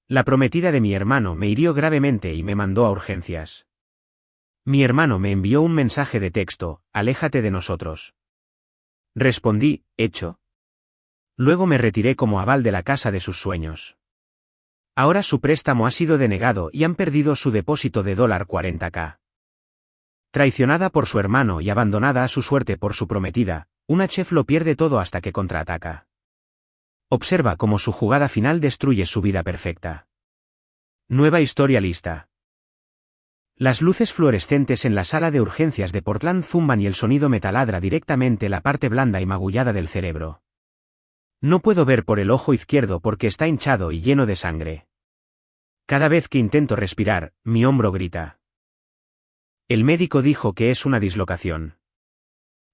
La prometida de mi hermano me hirió gravemente y me mandó a urgencias. Mi hermano me envió un mensaje de texto: aléjate de nosotros. Respondí: hecho. Luego me retiré como aval de la casa de sus sueños. Ahora su préstamo ha sido denegado y han perdido su depósito de $40,000. Traicionada por su hermano y abandonada a su suerte por su prometida, una chef lo pierde todo hasta que contraataca. Observa cómo su jugada final destruye su vida perfecta. Nueva historia lista. Las luces fluorescentes en la sala de urgencias de Portland zumban y el sonido me taladra directamente la parte blanda y magullada del cerebro. No puedo ver por el ojo izquierdo porque está hinchado y lleno de sangre. Cada vez que intento respirar, mi hombro grita. El médico dijo que es una dislocación.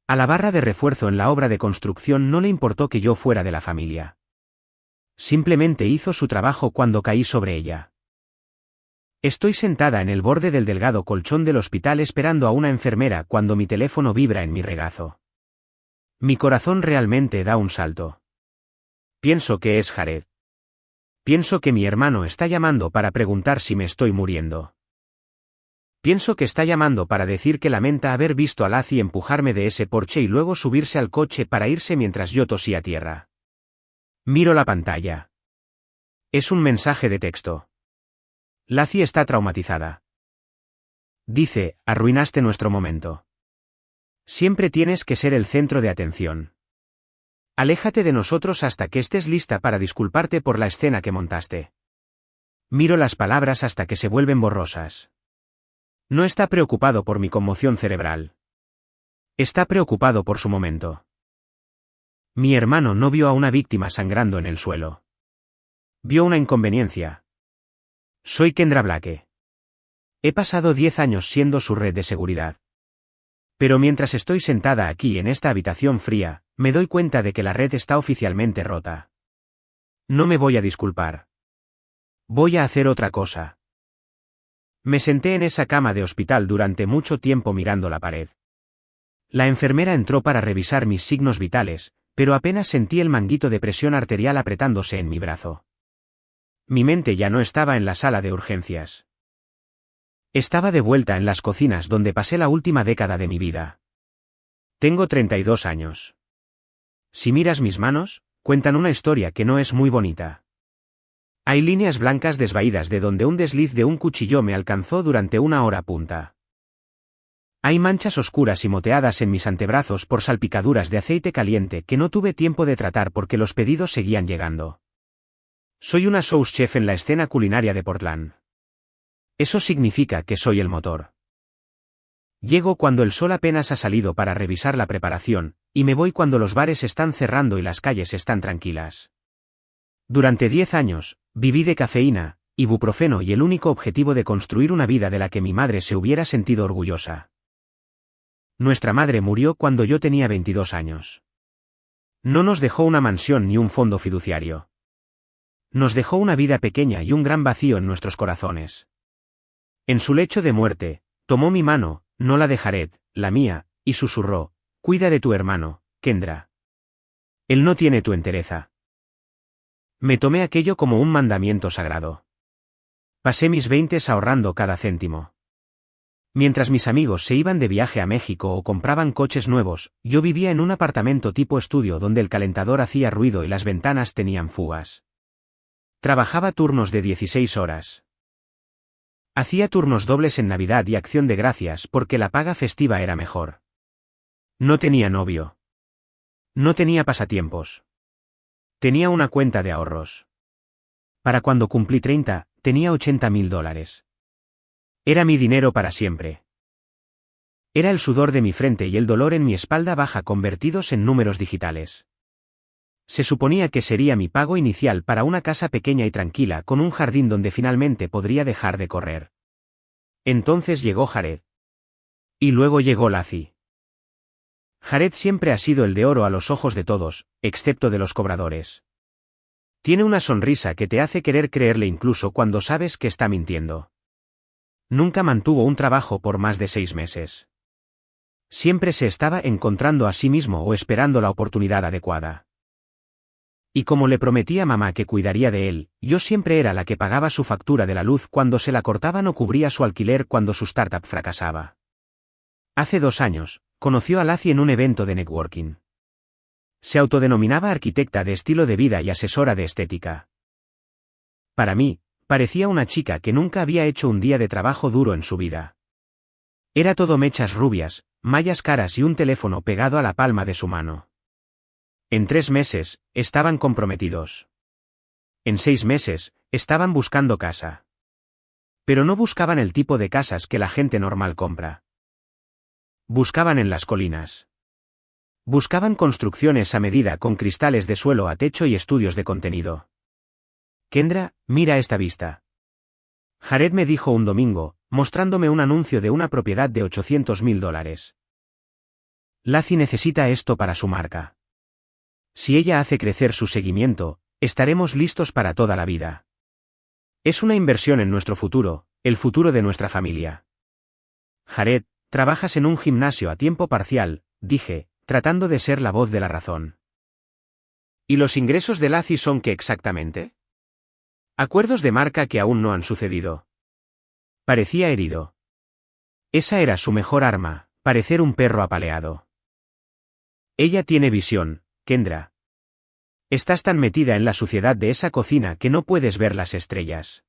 A la barra de refuerzo en la obra de construcción no le importó que yo fuera de la familia. Simplemente hizo su trabajo cuando caí sobre ella. Estoy sentada en el borde del delgado colchón del hospital esperando a una enfermera cuando mi teléfono vibra en mi regazo. Mi corazón realmente da un salto. Pienso que es Jared. Pienso que mi hermano está llamando para preguntar si me estoy muriendo. Pienso que está llamando para decir que lamenta haber visto a Lacey empujarme de ese porche y luego subirse al coche para irse mientras yo tosía a tierra. Miro la pantalla. Es un mensaje de texto. Lacey está traumatizada. Dice: arruinaste nuestro momento. Siempre tienes que ser el centro de atención. Aléjate de nosotros hasta que estés lista para disculparte por la escena que montaste. Miro las palabras hasta que se vuelven borrosas. No está preocupado por mi conmoción cerebral. Está preocupado por su momento. Mi hermano no vio a una víctima sangrando en el suelo. Vio una inconveniencia. Soy Kendra Blake. He pasado 10 años siendo su red de seguridad. Pero mientras estoy sentada aquí en esta habitación fría, me doy cuenta de que la red está oficialmente rota. No me voy a disculpar. Voy a hacer otra cosa. Me senté en esa cama de hospital durante mucho tiempo mirando la pared. La enfermera entró para revisar mis signos vitales, pero apenas sentí el manguito de presión arterial apretándose en mi brazo. Mi mente ya no estaba en la sala de urgencias. Estaba de vuelta en las cocinas donde pasé la última década de mi vida. Tengo 32 años. Si miras mis manos, cuentan una historia que no es muy bonita. Hay líneas blancas desvaídas de donde un desliz de un cuchillo me alcanzó durante una hora punta. Hay manchas oscuras y moteadas en mis antebrazos por salpicaduras de aceite caliente que no tuve tiempo de tratar porque los pedidos seguían llegando. Soy una sous chef en la escena culinaria de Portland. Eso significa que soy el motor. Llego cuando el sol apenas ha salido para revisar la preparación, y me voy cuando los bares están cerrando y las calles están tranquilas. Durante 10 años, viví de cafeína, ibuprofeno y el único objetivo de construir una vida de la que mi madre se hubiera sentido orgullosa. Nuestra madre murió cuando yo tenía 22 años. No nos dejó una mansión ni un fondo fiduciario. Nos dejó una vida pequeña y un gran vacío en nuestros corazones. En su lecho de muerte, tomó mi mano, no la de Jared, la mía, y susurró: cuida de tu hermano, Kendra. Él no tiene tu entereza. Me tomé aquello como un mandamiento sagrado. Pasé mis 20s ahorrando cada céntimo. Mientras mis amigos se iban de viaje a México o compraban coches nuevos, yo vivía en un apartamento tipo estudio donde el calentador hacía ruido y las ventanas tenían fugas. Trabajaba turnos de 16 horas. Hacía turnos dobles en Navidad y Acción de Gracias porque la paga festiva era mejor. No tenía novio. No tenía pasatiempos. Tenía una cuenta de ahorros. Para cuando cumplí 30, tenía $80,000. Era mi dinero para siempre. Era el sudor de mi frente y el dolor en mi espalda baja convertidos en números digitales. Se suponía que sería mi pago inicial para una casa pequeña y tranquila con un jardín donde finalmente podría dejar de correr. Entonces llegó Jared. Y luego llegó Lacey. Jared siempre ha sido el de oro a los ojos de todos, excepto de los cobradores. Tiene una sonrisa que te hace querer creerle incluso cuando sabes que está mintiendo. Nunca mantuvo un trabajo por más de 6 meses. Siempre se estaba encontrando a sí mismo o esperando la oportunidad adecuada. Y como le prometí a mamá que cuidaría de él, yo siempre era la que pagaba su factura de la luz cuando se la cortaban o cubría su alquiler cuando su startup fracasaba. Hace 2 años, conoció a Laci en un evento de networking. Se autodenominaba arquitecta de estilo de vida y asesora de estética. Para mí, parecía una chica que nunca había hecho un día de trabajo duro en su vida. Era todo mechas rubias, mallas caras y un teléfono pegado a la palma de su mano. En 3 meses, estaban comprometidos. En 6 meses, estaban buscando casa. Pero no buscaban el tipo de casas que la gente normal compra. Buscaban en las colinas. Buscaban construcciones a medida con cristales de suelo a techo y estudios de contenido. Kendra, mira esta vista. Jared me dijo un domingo, mostrándome un anuncio de una propiedad de $800.000. Laci necesita esto para su marca. Si ella hace crecer su seguimiento, estaremos listos para toda la vida. Es una inversión en nuestro futuro, el futuro de nuestra familia. Jared, trabajas en un gimnasio a tiempo parcial, dije, tratando de ser la voz de la razón. ¿Y los ingresos de Laci son qué exactamente? Acuerdos de marca que aún no han sucedido. Parecía herido. Esa era su mejor arma, parecer un perro apaleado. Ella tiene visión, Kendra. Estás tan metida en la suciedad de esa cocina que no puedes ver las estrellas.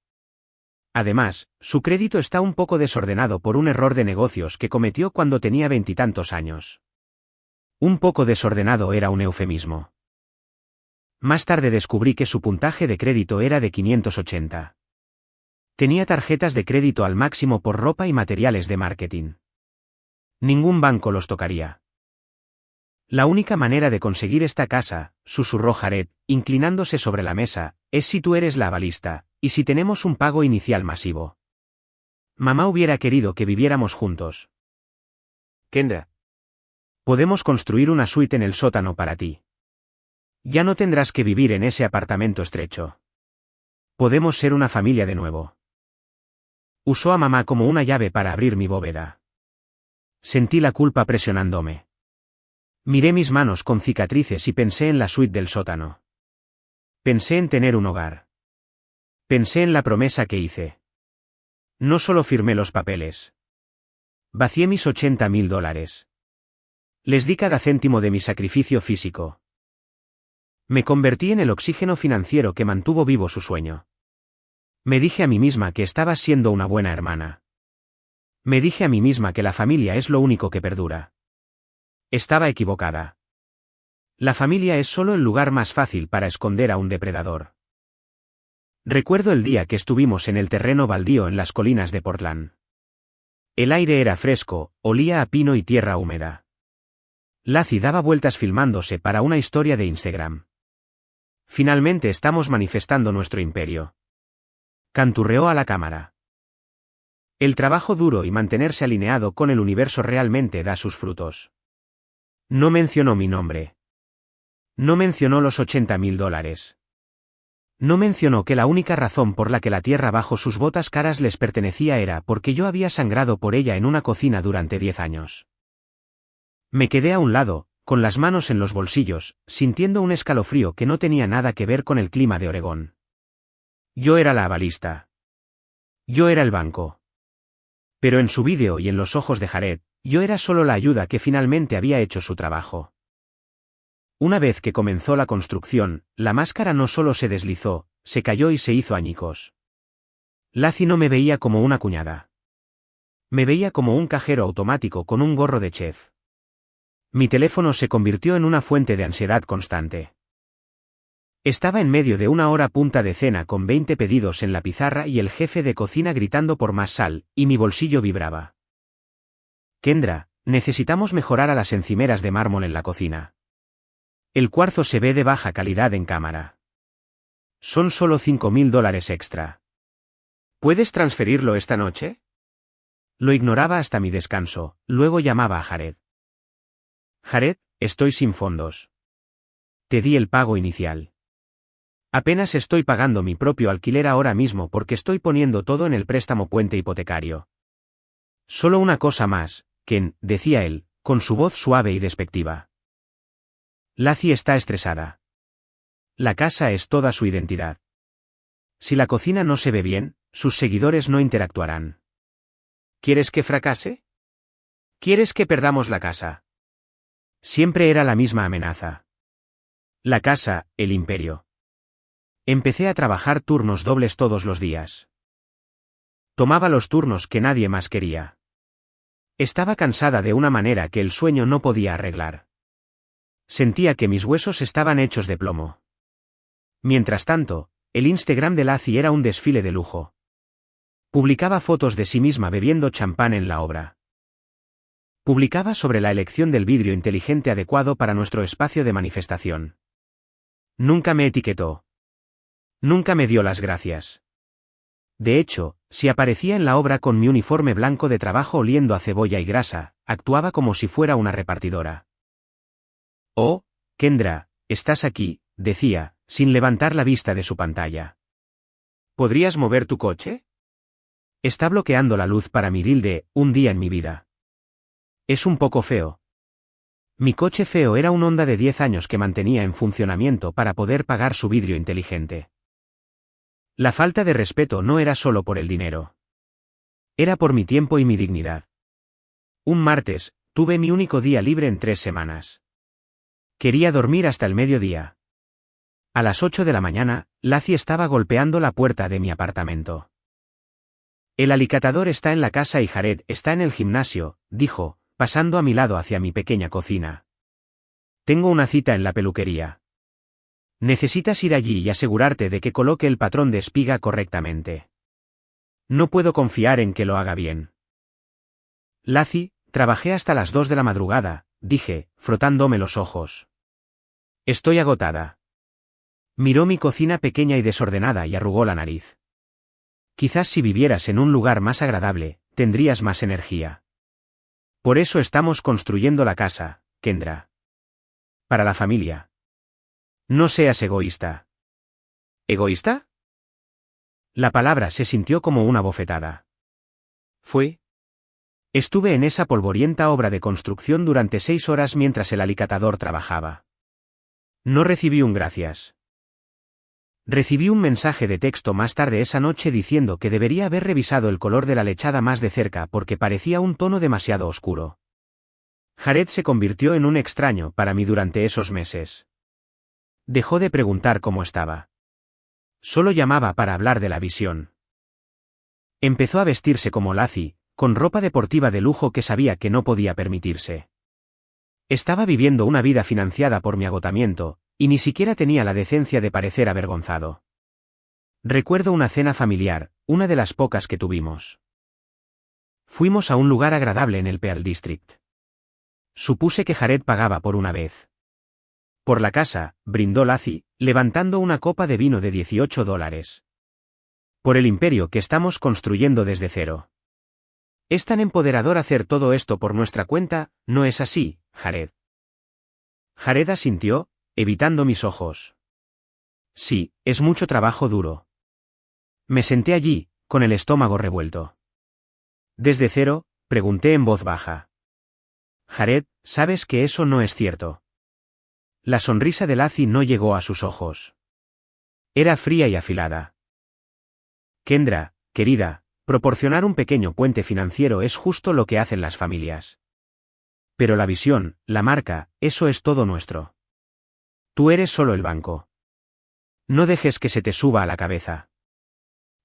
Además, su crédito está un poco desordenado por un error de negocios que cometió cuando tenía 20 y tantos años. Un poco desordenado era un eufemismo. Más tarde descubrí que su puntaje de crédito era de 580. Tenía tarjetas de crédito al máximo por ropa y materiales de marketing. Ningún banco los tocaría. La única manera de conseguir esta casa, susurró Jared, inclinándose sobre la mesa, es si tú eres la avalista, y si tenemos un pago inicial masivo. Mamá hubiera querido que viviéramos juntos. Kendra. Podemos construir una suite en el sótano para ti. Ya no tendrás que vivir en ese apartamento estrecho. Podemos ser una familia de nuevo. Usó a mamá como una llave para abrir mi bóveda. Sentí la culpa presionándome. Miré mis manos con cicatrices y pensé en la suite del sótano. Pensé en tener un hogar. Pensé en la promesa que hice. No solo firmé los papeles. Vacié mis $80.000. Les di cada céntimo de mi sacrificio físico. Me convertí en el oxígeno financiero que mantuvo vivo su sueño. Me dije a mí misma que estaba siendo una buena hermana. Me dije a mí misma que la familia es lo único que perdura. Estaba equivocada. La familia es solo el lugar más fácil para esconder a un depredador. Recuerdo el día que estuvimos en el terreno baldío en las colinas de Portland. El aire era fresco, olía a pino y tierra húmeda. Laci daba vueltas filmándose para una historia de Instagram. Finalmente estamos manifestando nuestro imperio. Canturreó a la cámara. El trabajo duro y mantenerse alineado con el universo realmente da sus frutos. No mencionó mi nombre. No mencionó los $80.000. No mencionó que la única razón por la que la tierra bajo sus botas caras les pertenecía era porque yo había sangrado por ella en una cocina durante 10 años. Me quedé a un lado, con las manos en los bolsillos, sintiendo un escalofrío que no tenía nada que ver con el clima de Oregón. Yo era la avalista. Yo era el banco. Pero en su vídeo y en los ojos de Jared, yo era solo la ayuda que finalmente había hecho su trabajo. Una vez que comenzó la construcción, la máscara no solo se deslizó, se cayó y se hizo añicos. Laci no me veía como una cuñada. Me veía como un cajero automático con un gorro de chef. Mi teléfono se convirtió en una fuente de ansiedad constante. Estaba en medio de una hora punta de cena con 20 pedidos en la pizarra y el jefe de cocina gritando por más sal, y mi bolsillo vibraba. Kendra, necesitamos mejorar a las encimeras de mármol en la cocina. El cuarzo se ve de baja calidad en cámara. Son solo $5.000 extra. ¿Puedes transferirlo esta noche? Lo ignoraba hasta mi descanso, luego llamaba a Jared. Jared, estoy sin fondos. Te di el pago inicial. Apenas estoy pagando mi propio alquiler ahora mismo porque estoy poniendo todo en el préstamo puente hipotecario. Solo una cosa más, Ken, decía él, con su voz suave y despectiva. Laci está estresada. La casa es toda su identidad. Si la cocina no se ve bien, sus seguidores no interactuarán. ¿Quieres que fracase? ¿Quieres que perdamos la casa? Siempre era la misma amenaza. La casa, el imperio. Empecé a trabajar turnos dobles todos los días. Tomaba los turnos que nadie más quería. Estaba cansada de una manera que el sueño no podía arreglar. Sentía que mis huesos estaban hechos de plomo. Mientras tanto, el Instagram de Laci era un desfile de lujo. Publicaba fotos de sí misma bebiendo champán en la obra. Publicaba sobre la elección del vidrio inteligente adecuado para nuestro espacio de manifestación. Nunca me etiquetó. Nunca me dio las gracias. De hecho, si aparecía en la obra con mi uniforme blanco de trabajo oliendo a cebolla y grasa, actuaba como si fuera una repartidora. «Oh, Kendra, estás aquí», decía, sin levantar la vista de su pantalla. «¿Podrías mover tu coche? Está bloqueando la luz para mi deal de un día en mi vida. Es un poco feo». Mi coche feo era un Honda de 10 años que mantenía en funcionamiento para poder pagar su vidrio inteligente. La falta de respeto no era solo por el dinero. Era por mi tiempo y mi dignidad. Un martes, tuve mi único día libre en 3 semanas. Quería dormir hasta el mediodía. A las 8 de la mañana, Laci estaba golpeando la puerta de mi apartamento. «El alicatador está en la casa y Jared está en el gimnasio», dijo, pasando a mi lado hacia mi pequeña cocina. «Tengo una cita en la peluquería. Necesitas ir allí y asegurarte de que coloque el patrón de espiga correctamente. No puedo confiar en que lo haga bien». «Laci, trabajé hasta las 2 de la madrugada», dije, frotándome los ojos. «Estoy agotada». Miró mi cocina pequeña y desordenada y arrugó la nariz. «Quizás si vivieras en un lugar más agradable, tendrías más energía. Por eso estamos construyendo la casa, Kendra. Para la familia. No seas egoísta». «¿Egoísta?» La palabra se sintió como una bofetada. Estuve en esa polvorienta obra de construcción durante 6 horas mientras el alicatador trabajaba. No recibí un gracias. Recibí un mensaje de texto más tarde esa noche diciendo que debería haber revisado el color de la lechada más de cerca porque parecía un tono demasiado oscuro. Jared se convirtió en un extraño para mí durante esos meses. Dejó de preguntar cómo estaba. Solo llamaba para hablar de la visión. Empezó a vestirse como Laci, con ropa deportiva de lujo que sabía que no podía permitirse. Estaba viviendo una vida financiada por mi agotamiento, y ni siquiera tenía la decencia de parecer avergonzado. Recuerdo una cena familiar, una de las pocas que tuvimos. Fuimos a un lugar agradable en el Pearl District. Supuse que Jared pagaba por una vez. Por la casa, brindó Laci, levantando una copa de vino de $18. Por el imperio que estamos construyendo desde cero. Es tan empoderador hacer todo esto por nuestra cuenta, ¿no es así, Jared? Jared asintió, evitando mis ojos. Sí, es mucho trabajo duro. Me senté allí, con el estómago revuelto. ¿Desde cero?, pregunté en voz baja. Jared, sabes que eso no es cierto. La sonrisa de Laci no llegó a sus ojos. Era fría y afilada. Kendra, querida, proporcionar un pequeño puente financiero es justo lo que hacen las familias. Pero la visión, la marca, eso es todo nuestro. Tú eres solo el banco. No dejes que se te suba a la cabeza.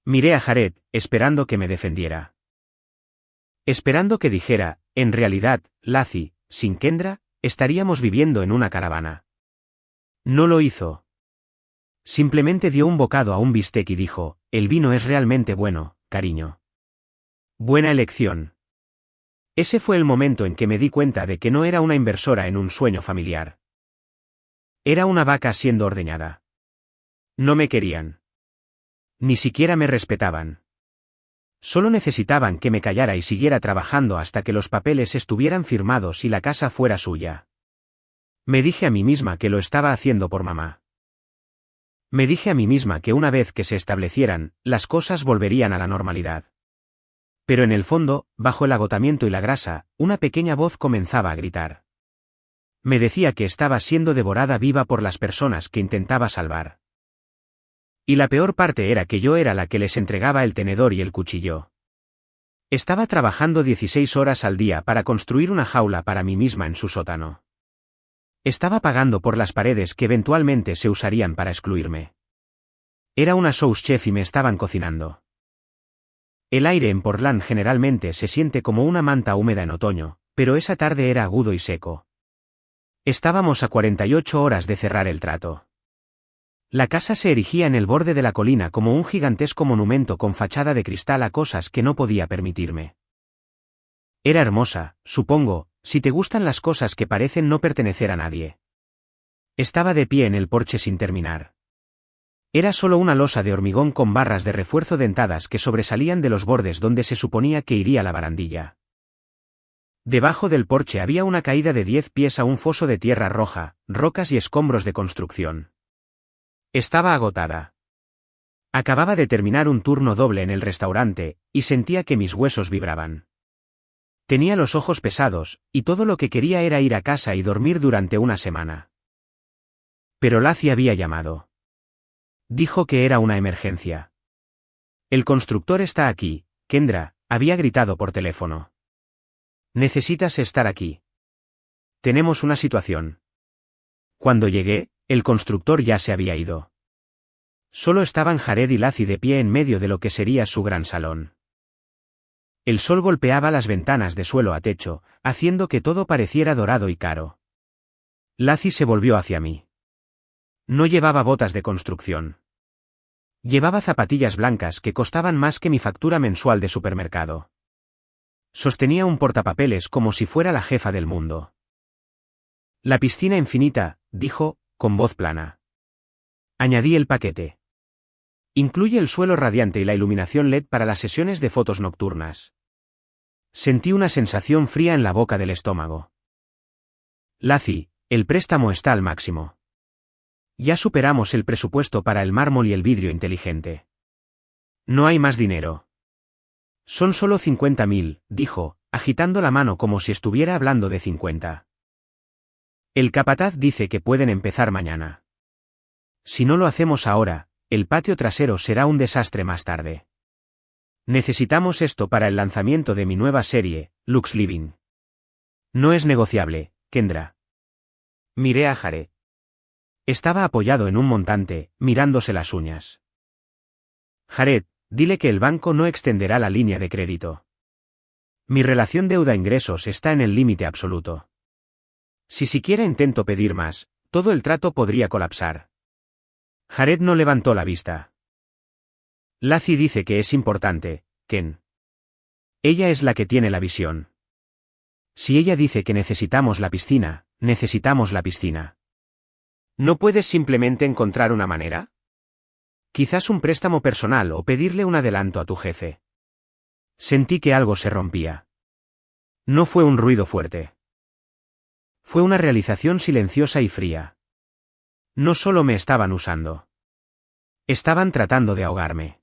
Miré a Jared, esperando que me defendiera. Esperando que dijera, en realidad, Laci, sin Kendra, estaríamos viviendo en una caravana. No lo hizo. Simplemente dio un bocado a un bistec y dijo, el vino es realmente bueno, cariño. Buena elección. Ese fue el momento en que me di cuenta de que no era una inversora en un sueño familiar. Era una vaca siendo ordeñada. No me querían. Ni siquiera me respetaban. Solo necesitaban que me callara y siguiera trabajando hasta que los papeles estuvieran firmados y la casa fuera suya. Me dije a mí misma que lo estaba haciendo por mamá. Me dije a mí misma que una vez que se establecieran, las cosas volverían a la normalidad. Pero en el fondo, bajo el agotamiento y la grasa, una pequeña voz comenzaba a gritar. Me decía que estaba siendo devorada viva por las personas que intentaba salvar. Y la peor parte era que yo era la que les entregaba el tenedor y el cuchillo. Estaba trabajando 16 horas al día para construir una jaula para mí misma en su sótano. Estaba pagando por las paredes que eventualmente se usarían para excluirme. Era una sous chef y me estaban cocinando. El aire en Portland generalmente se siente como una manta húmeda en otoño, pero esa tarde era agudo y seco. Estábamos a 48 horas de cerrar el trato. La casa se erigía en el borde de la colina como un gigantesco monumento con fachada de cristal a cosas que no podía permitirme. Era hermosa, supongo, si te gustan las cosas que parecen no pertenecer a nadie. Estaba de pie en el porche sin terminar. Era solo una losa de hormigón con barras de refuerzo dentadas que sobresalían de los bordes donde se suponía que iría la barandilla. Debajo del porche había una caída de 10 pies a un foso de tierra roja, rocas y escombros de construcción. Estaba agotada. Acababa de terminar un turno doble en el restaurante, y sentía que mis huesos vibraban. Tenía los ojos pesados, y todo lo que quería era ir a casa y dormir durante una semana. Pero Lacey había llamado. Dijo que era una emergencia. El constructor está aquí, Kendra, había gritado por teléfono. Necesitas estar aquí. Tenemos una situación. Cuando llegué, el constructor ya se había ido. Solo estaban Jared y Lacey de pie en medio de lo que sería su gran salón. El sol golpeaba las ventanas de suelo a techo, haciendo que todo pareciera dorado y caro. Lacey se volvió hacia mí. No llevaba botas de construcción. Llevaba zapatillas blancas que costaban más que mi factura mensual de supermercado. Sostenía un portapapeles como si fuera la jefa del mundo. La piscina infinita, dijo, con voz plana. Añadí el paquete. Incluye el suelo radiante y la iluminación LED para las sesiones de fotos nocturnas. Sentí una sensación fría en la boca del estómago. Lacey, el préstamo está al máximo. Ya superamos el presupuesto para el mármol y el vidrio inteligente. No hay más dinero. Son solo 50.000, dijo, agitando la mano como si estuviera hablando de 50. El capataz dice que pueden empezar mañana. Si no lo hacemos ahora, el patio trasero será un desastre más tarde. Necesitamos esto para el lanzamiento de mi nueva serie, Lux Living. No es negociable, Kendra. Miré a Jared. Estaba apoyado en un montante, mirándose las uñas. Jared, dile que el banco no extenderá la línea de crédito. Mi relación deuda-ingresos está en el límite absoluto. Si siquiera intento pedir más, todo el trato podría colapsar. Jared no levantó la vista. Lacey dice que es importante, Ken. Ella es la que tiene la visión. Si ella dice que necesitamos la piscina, necesitamos la piscina. ¿No puedes simplemente encontrar una manera? Quizás un préstamo personal o pedirle un adelanto a tu jefe. Sentí que algo se rompía. No fue un ruido fuerte. Fue una realización silenciosa y fría. No solo me estaban usando. Estaban tratando de ahogarme.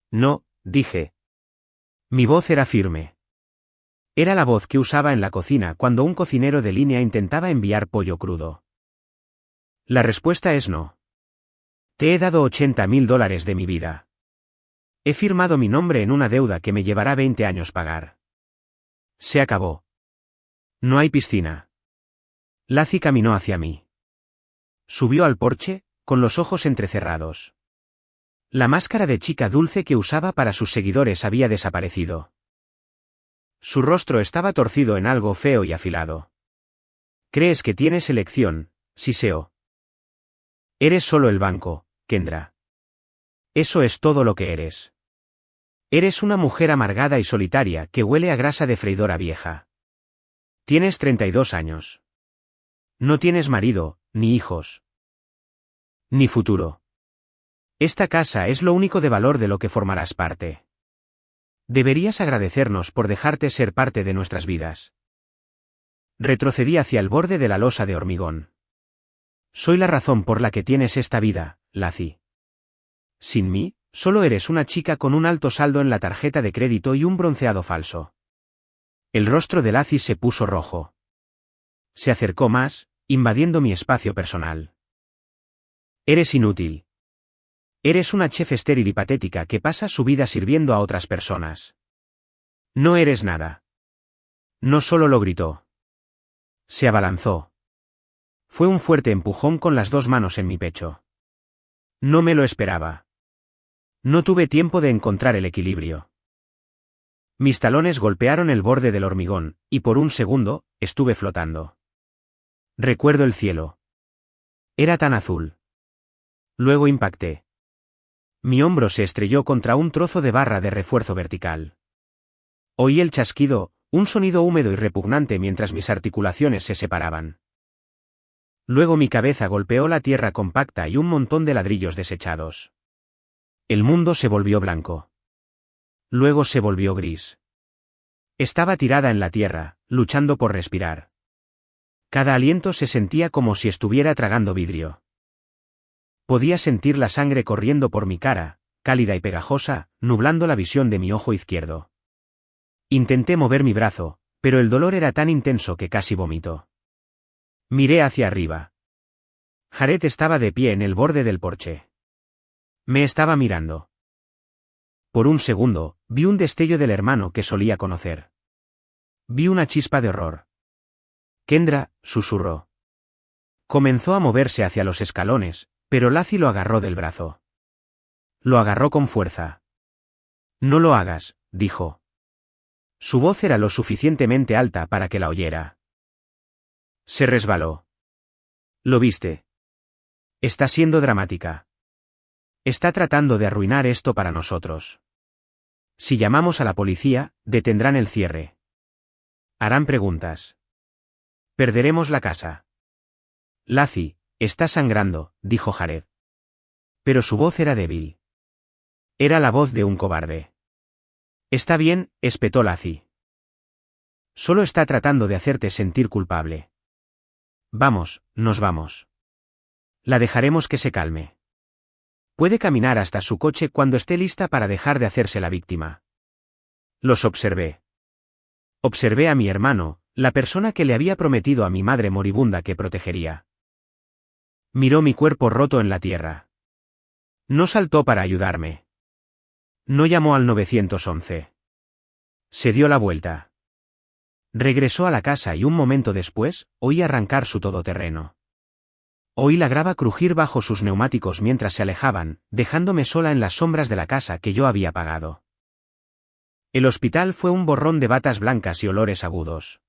No, dije. Mi voz era firme. Era la voz que usaba en la cocina cuando un cocinero de línea intentaba enviar pollo crudo. La respuesta es no. Te he dado $80.000 de mi vida. He firmado mi nombre en una deuda que me llevará 20 años pagar. Se acabó. No hay piscina. Lacey caminó hacia mí. Subió al porche, con los ojos entrecerrados. La máscara de chica dulce que usaba para sus seguidores había desaparecido. Su rostro estaba torcido en algo feo y afilado. ¿Crees que tienes elección, siseó? Eres solo el banco, Kendra. Eso es todo lo que eres. Eres una mujer amargada y solitaria que huele a grasa de freidora vieja. Tienes 32 años. No tienes marido, ni hijos. Ni futuro. Esta casa es lo único de valor de lo que formarás parte. Deberías agradecernos por dejarte ser parte de nuestras vidas. Retrocedí hacia el borde de la losa de hormigón. Soy la razón por la que tienes esta vida, Lacey. Sin mí, solo eres una chica con un alto saldo en la tarjeta de crédito y un bronceado falso. El rostro de Lacey se puso rojo. Se acercó más, invadiendo mi espacio personal. Eres inútil. Eres una chef estéril y patética que pasa su vida sirviendo a otras personas. No eres nada. No solo lo gritó. Se abalanzó. Fue un fuerte empujón con las dos manos en mi pecho. No me lo esperaba. No tuve tiempo de encontrar el equilibrio. Mis talones golpearon el borde del hormigón, y por un segundo, estuve flotando. Recuerdo el cielo. Era tan azul. Luego impacté. Mi hombro se estrelló contra un trozo de barra de refuerzo vertical. Oí el chasquido, un sonido húmedo y repugnante mientras mis articulaciones se separaban. Luego mi cabeza golpeó la tierra compacta y un montón de ladrillos desechados. El mundo se volvió blanco. Luego se volvió gris. Estaba tirada en la tierra, luchando por respirar. Cada aliento se sentía como si estuviera tragando vidrio. Podía sentir la sangre corriendo por mi cara, cálida y pegajosa, nublando la visión de mi ojo izquierdo. Intenté mover mi brazo, pero el dolor era tan intenso que casi vomito. Miré hacia arriba. Jared estaba de pie en el borde del porche. Me estaba mirando. Por un segundo, vi un destello del hermano que solía conocer. Vi una chispa de horror. Kendra, susurró. Comenzó a moverse hacia los escalones, pero Lacey lo agarró del brazo. Lo agarró con fuerza. No lo hagas, dijo. Su voz era lo suficientemente alta para que la oyera. Se resbaló. ¿Lo viste? Está siendo dramática. Está tratando de arruinar esto para nosotros. Si llamamos a la policía, detendrán el cierre. Harán preguntas. Perderemos la casa. Lacey, está sangrando, dijo Jared. Pero su voz era débil. Era la voz de un cobarde. Está bien, espetó Lacey. Solo está tratando de hacerte sentir culpable. Vamos, nos vamos. La dejaremos que se calme. Puede caminar hasta su coche cuando esté lista para dejar de hacerse la víctima. Los observé. Observé a mi hermano, la persona que le había prometido a mi madre moribunda que protegería. Miró mi cuerpo roto en la tierra. No saltó para ayudarme. No llamó al 911. Se dio la vuelta. Regresó a la casa y un momento después, oí arrancar su todoterreno. Oí la grava crujir bajo sus neumáticos mientras se alejaban, dejándome sola en las sombras de la casa que yo había pagado. El hospital fue un borrón de batas blancas y olores agudos.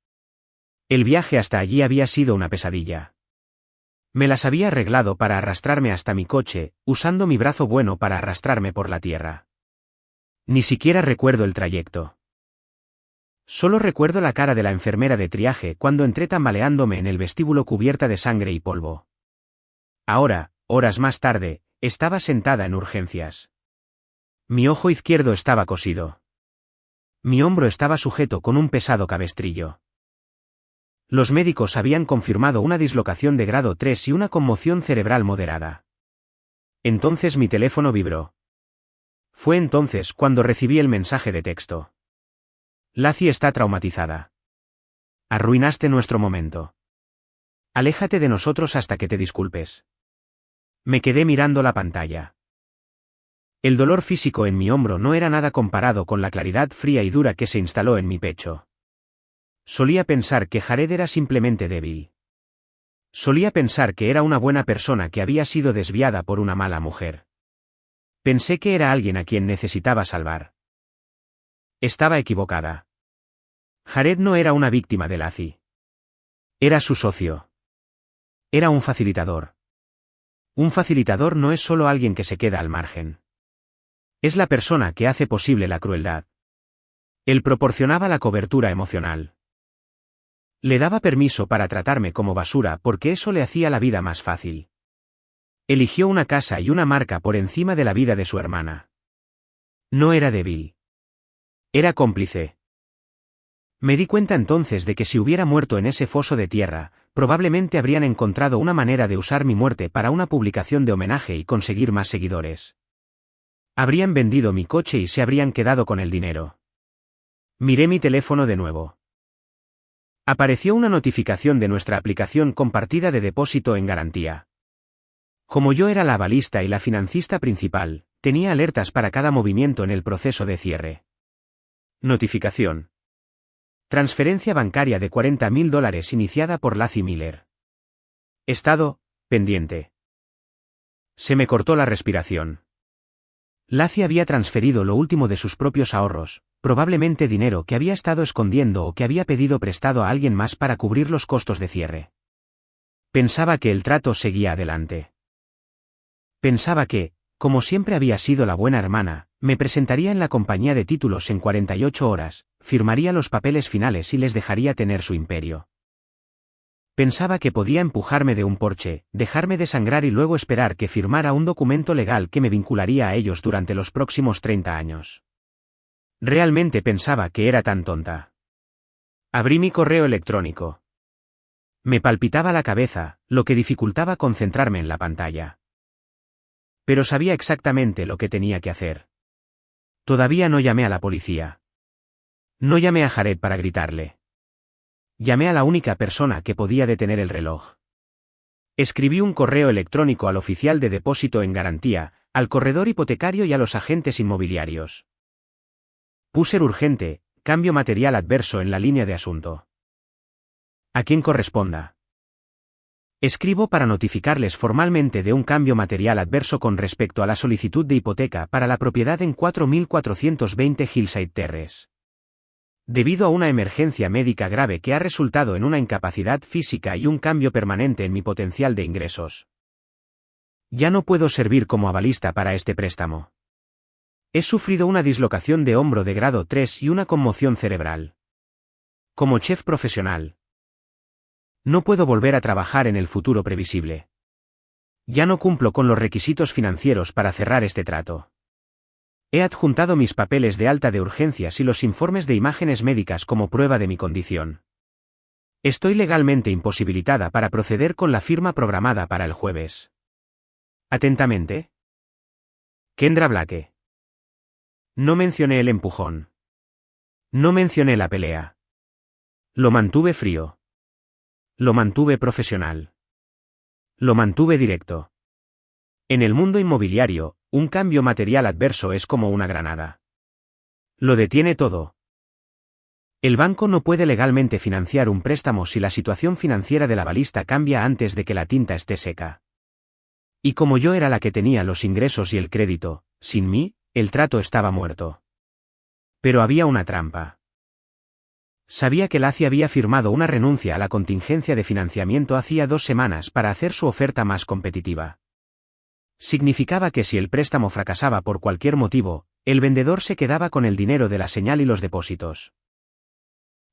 El viaje hasta allí había sido una pesadilla. Me las había arreglado para arrastrarme hasta mi coche, usando mi brazo bueno para arrastrarme por la tierra. Ni siquiera recuerdo el trayecto. Solo recuerdo la cara de la enfermera de triaje cuando entré tambaleándome en el vestíbulo cubierta de sangre y polvo. Ahora, horas más tarde, estaba sentada en urgencias. Mi ojo izquierdo estaba cosido. Mi hombro estaba sujeto con un pesado cabestrillo. Los médicos habían confirmado una dislocación de grado 3 y una conmoción cerebral moderada. Entonces mi teléfono vibró. Fue entonces cuando recibí el mensaje de texto. Lacey está traumatizada. Arruinaste nuestro momento. Aléjate de nosotros hasta que te disculpes. Me quedé mirando la pantalla. El dolor físico en mi hombro no era nada comparado con la claridad fría y dura que se instaló en mi pecho. Solía pensar que Jared era simplemente débil. Solía pensar que era una buena persona que había sido desviada por una mala mujer. Pensé que era alguien a quien necesitaba salvar. Estaba equivocada. Jared no era una víctima de Lacey. Era su socio. Era un facilitador. Un facilitador no es solo alguien que se queda al margen. Es la persona que hace posible la crueldad. Él proporcionaba la cobertura emocional. Le daba permiso para tratarme como basura porque eso le hacía la vida más fácil. Eligió una casa y una marca por encima de la vida de su hermana. No era débil. Era cómplice. Me di cuenta entonces de que si hubiera muerto en ese foso de tierra, probablemente habrían encontrado una manera de usar mi muerte para una publicación de homenaje y conseguir más seguidores. Habrían vendido mi coche y se habrían quedado con el dinero. Miré mi teléfono de nuevo. Apareció una notificación de nuestra aplicación compartida de depósito en garantía. Como yo era la avalista y la financista principal, tenía alertas para cada movimiento en el proceso de cierre. Notificación. Transferencia bancaria de $40.000 iniciada por Lacey Miller. Estado, pendiente. Se me cortó la respiración. Lacey había transferido lo último de sus propios ahorros, probablemente dinero que había estado escondiendo o que había pedido prestado a alguien más para cubrir los costos de cierre. Pensaba que el trato seguía adelante. Pensaba que, como siempre había sido la buena hermana, me presentaría en la compañía de títulos en 48 horas, firmaría los papeles finales y les dejaría tener su imperio. Pensaba que podía empujarme de un porche, dejarme desangrar y luego esperar que firmara un documento legal que me vincularía a ellos durante los próximos 30 años. Realmente pensaba que era tan tonta. Abrí mi correo electrónico. Me palpitaba la cabeza, lo que dificultaba concentrarme en la pantalla. Pero sabía exactamente lo que tenía que hacer. Todavía no llamé a la policía. No llamé a Jared para gritarle. Llamé a la única persona que podía detener el reloj. Escribí un correo electrónico al oficial de depósito en garantía, al corredor hipotecario y a los agentes inmobiliarios. Puse urgente, cambio material adverso en la línea de asunto. ¿A quién corresponda? Escribo para notificarles formalmente de un cambio material adverso con respecto a la solicitud de hipoteca para la propiedad en 4420 Hillside Terrace. Debido a una emergencia médica grave que ha resultado en una incapacidad física y un cambio permanente en mi potencial de ingresos. Ya no puedo servir como avalista para este préstamo. He sufrido una dislocación de hombro de grado 3 y una conmoción cerebral. Como chef profesional, no puedo volver a trabajar en el futuro previsible. Ya no cumplo con los requisitos financieros para cerrar este trato. He adjuntado mis papeles de alta de urgencias y los informes de imágenes médicas como prueba de mi condición. Estoy legalmente imposibilitada para proceder con la firma programada para el jueves. Atentamente. Kendra Blake. No mencioné el empujón. No mencioné la pelea. Lo mantuve frío. Lo mantuve profesional. Lo mantuve directo. En el mundo inmobiliario, un cambio material adverso es como una granada. Lo detiene todo. El banco no puede legalmente financiar un préstamo si la situación financiera del avalista cambia antes de que la tinta esté seca. Y como yo era la que tenía los ingresos y el crédito, sin mí, el trato estaba muerto. Pero había una trampa. Sabía que Lacey había firmado una renuncia a la contingencia de financiamiento hacía 2 semanas para hacer su oferta más competitiva. Significaba que si el préstamo fracasaba por cualquier motivo, el vendedor se quedaba con el dinero de la señal y los depósitos.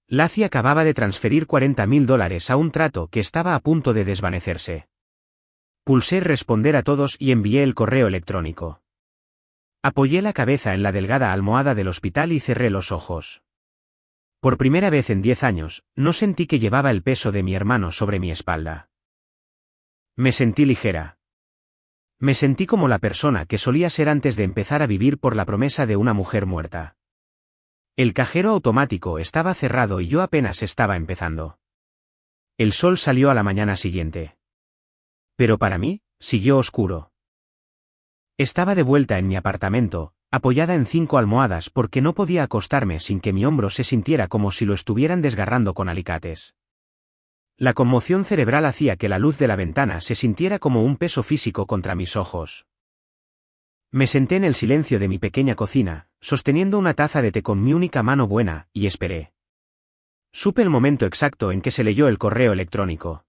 Lacey acababa de transferir $40.000 a un trato que estaba a punto de desvanecerse. Pulsé responder a todos y envié el correo electrónico. Apoyé la cabeza en la delgada almohada del hospital y cerré los ojos. Por primera vez en 10 años, no sentí que llevaba el peso de mi hermano sobre mi espalda. Me sentí ligera. Me sentí como la persona que solía ser antes de empezar a vivir por la promesa de una mujer muerta. El cajero automático estaba cerrado y yo apenas estaba empezando. El sol salió a la mañana siguiente. Pero para mí, siguió oscuro. Estaba de vuelta en mi apartamento, apoyada en 5 almohadas porque no podía acostarme sin que mi hombro se sintiera como si lo estuvieran desgarrando con alicates. La conmoción cerebral hacía que la luz de la ventana se sintiera como un peso físico contra mis ojos. Me senté en el silencio de mi pequeña cocina, sosteniendo una taza de té con mi única mano buena, y esperé. Supe el momento exacto en que se leyó el correo electrónico.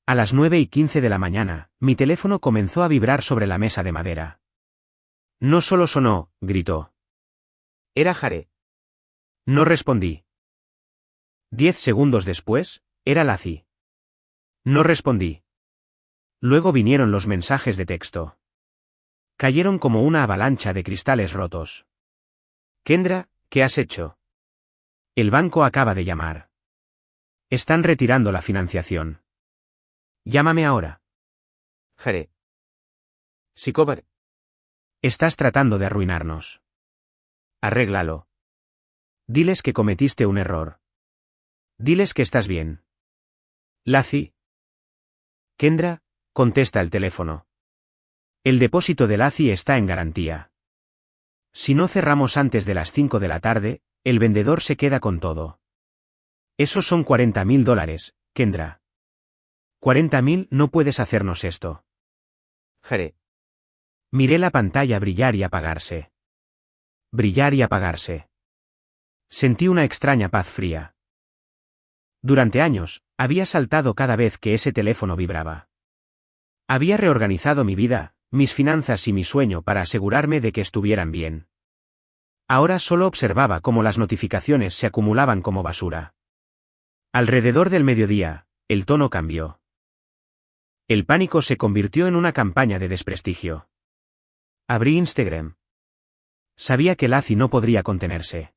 A las 9:15 de la mañana, mi teléfono comenzó a vibrar sobre la mesa de madera. No solo sonó, gritó. Era Jared. No respondí. 10 segundos después, era Lacey. No respondí. Luego vinieron los mensajes de texto. Cayeron como una avalancha de cristales rotos. Kendra, ¿qué has hecho? El banco acaba de llamar. Están retirando la financiación. Llámame ahora. Jared. Psicópata. Estás tratando de arruinarnos. Arréglalo. Diles que cometiste un error. Diles que estás bien. Lacey. Kendra, contesta el teléfono. El depósito de Lacey está en garantía. Si no cerramos antes de las 5 de la tarde, el vendedor se queda con todo. Esos son $40,000, Kendra. 40,000, no puedes hacernos esto. Haré. Miré la pantalla brillar y apagarse. Brillar y apagarse. Sentí una extraña paz fría. Durante años, había saltado cada vez que ese teléfono vibraba. Había reorganizado mi vida, mis finanzas y mi sueño para asegurarme de que estuvieran bien. Ahora solo observaba cómo las notificaciones se acumulaban como basura. Alrededor del mediodía, el tono cambió. El pánico se convirtió en una campaña de desprestigio. Abrí Instagram. Sabía que Lacey no podría contenerse.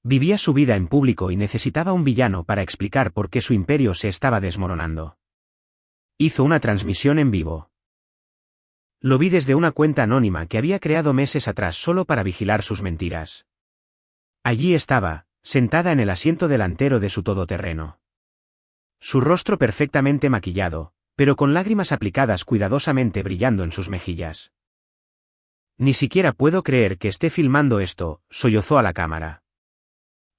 Vivía su vida en público y necesitaba un villano para explicar por qué su imperio se estaba desmoronando. Hizo una transmisión en vivo. Lo vi desde una cuenta anónima que había creado meses atrás solo para vigilar sus mentiras. Allí estaba, sentada en el asiento delantero de su todoterreno. Su rostro perfectamente maquillado, pero con lágrimas aplicadas cuidadosamente brillando en sus mejillas. Ni siquiera puedo creer que esté filmando esto, sollozó a la cámara.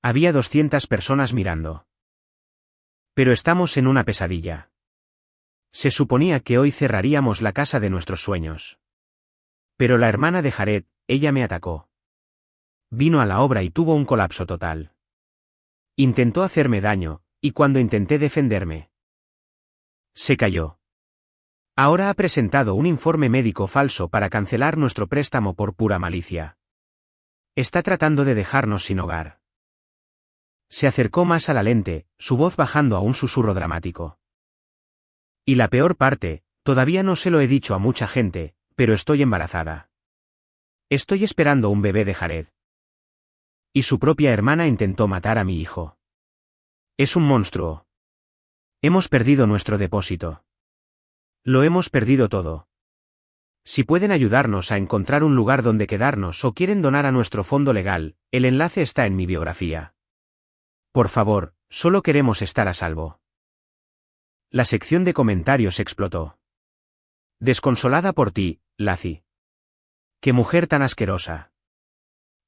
Había 200 personas mirando. Pero estamos en una pesadilla. Se suponía que hoy cerraríamos la casa de nuestros sueños. Pero la hermana de Jared, ella me atacó. Vino a la obra y tuvo un colapso total. Intentó hacerme daño, y cuando intenté defenderme, se cayó. Ahora ha presentado un informe médico falso para cancelar nuestro préstamo por pura malicia. Está tratando de dejarnos sin hogar. Se acercó más a la lente, su voz bajando a un susurro dramático. Y la peor parte, todavía no se lo he dicho a mucha gente, pero estoy embarazada. Estoy esperando un bebé de Jared. Y su propia hermana intentó matar a mi hijo. Es un monstruo. Hemos perdido nuestro depósito. Lo hemos perdido todo. Si pueden ayudarnos a encontrar un lugar donde quedarnos o quieren donar a nuestro fondo legal, el enlace está en mi biografía. Por favor, solo queremos estar a salvo. La sección de comentarios explotó. Desconsolada por ti, Lacey. ¡Qué mujer tan asquerosa!